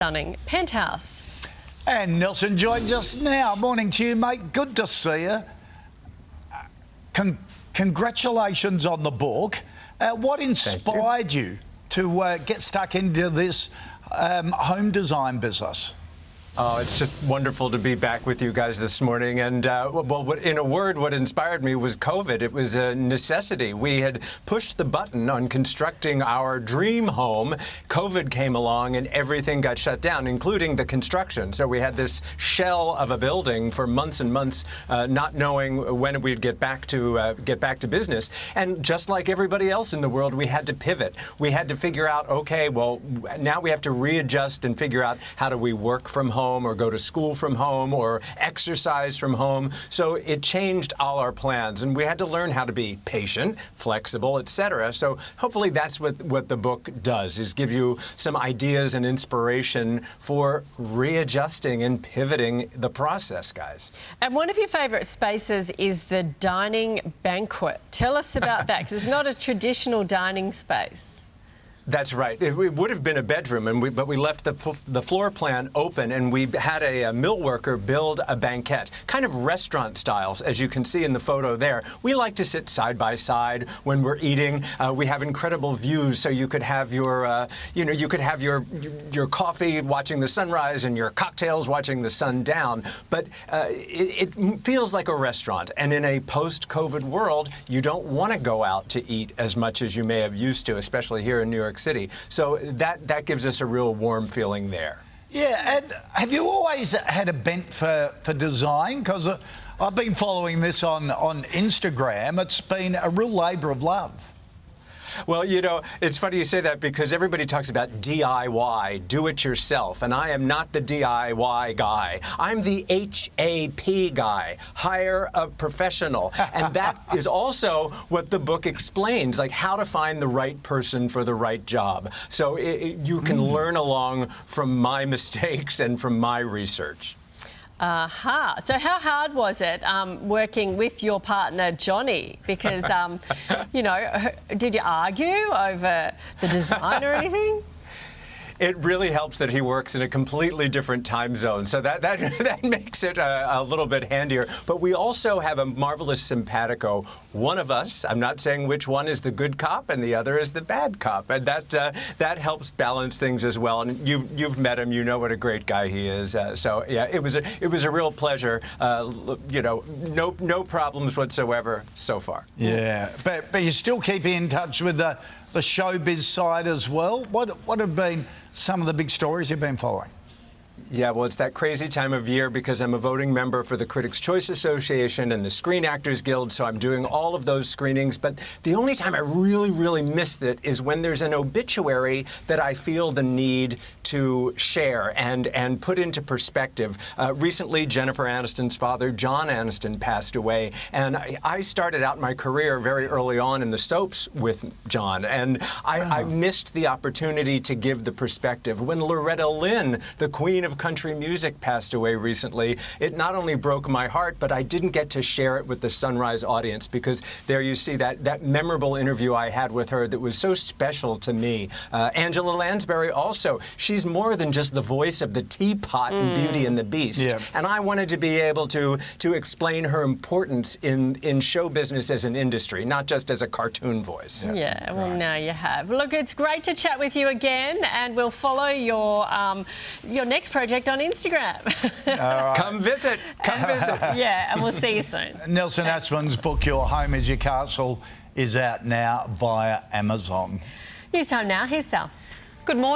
stunning penthouse. And Nelson joined just now. Morning to you, mate. Good to see you. Congratulations on the book. What inspired you to get stuck into this home design business? Oh, it's just wonderful to be back with you guys this morning. And, well, in a word, what inspired me was COVID. It was a necessity. We had pushed the button on constructing our dream home. COVID came along and everything got shut down, including the construction. So we had this shell of a building for months and months, not knowing when we'd get back to business. And just like everybody else in the world, we had to pivot. We had to figure out, okay, well, now we have to readjust and figure out how do we work from home, or go to school from home, or exercise from home. So it changed all our plans, and we had to learn how to be patient, flexible, etc. So hopefully that's what the book does, is give you some ideas and inspiration for readjusting and pivoting the process, guys. And one of your favourite spaces is the dining banquet. Tell us about that, because it's not a traditional dining space. That's right. It would have been a bedroom, but we left the floor plan open, and we had a mill worker build a banquette, kind of restaurant styles, as you can see in the photo there. We like to sit side by side when we're eating. We have incredible views, so you could have your, you could have your coffee watching the sunrise and your cocktails watching the sun down. But it feels like a restaurant, and in a post-COVID world, you don't want to go out to eat as much as you may have used to, especially here in New York City. So that gives us a real warm feeling there. Yeah, and have you always had a bent for design? Because I've been following this on Instagram. It's been a real labour of love. Well, you know, it's funny you say that, because everybody talks about DIY, do it yourself, and I am not the DIY guy. I'm the HAP guy, hire a professional. And that is also what the book explains, like how to find the right person for the right job. So you can learn along from my mistakes and from my research. Aha. So how hard was it working with your partner, Johnny? Because, you know, did you argue over the design or anything? It really helps that he works in a completely different time zone, so that makes it a little bit handier. But we also have a marvelous simpatico. One of us, I'm not saying which one, is the good cop and the other is the bad cop, and that helps balance things as well. And you've met him, you know what a great guy he is. So yeah, it was a real pleasure. You know, no problems whatsoever so far. Yeah, but you still keep in touch with the showbiz side as well. What have been some of the big stories you've been following? Yeah, well, it's that crazy time of year because I'm a voting member for the Critics' Choice Association and the Screen Actors Guild, so I'm doing all of those screenings. But the only time I really missed it is when there's an obituary that I feel the need to share and put into perspective. Recently, Jennifer Aniston's father, John Aniston, passed away, and I started out my career very early on in the soaps with John, and I missed the opportunity to give the perspective. When Loretta Lynn, the Queen of country music, passed away recently, it not only broke my heart, but I didn't get to share it with the Sunrise audience, because there you see that memorable interview I had with her that was so special to me. Angela Lansbury also, she's more than just the voice of the teapot in Beauty and the Beast. Yeah. And I wanted to be able to explain her importance in show business as an industry, not just as a cartoon voice. Yeah, well, now you have. Look, it's great to chat with you again, and we'll follow your next project on Instagram. Right. Come visit. Come visit. Yeah, and we'll see you soon. Nelson Aspen's book, Your Home is Your Castle, is out now via Amazon. News time now. Here's Sal. Good morning.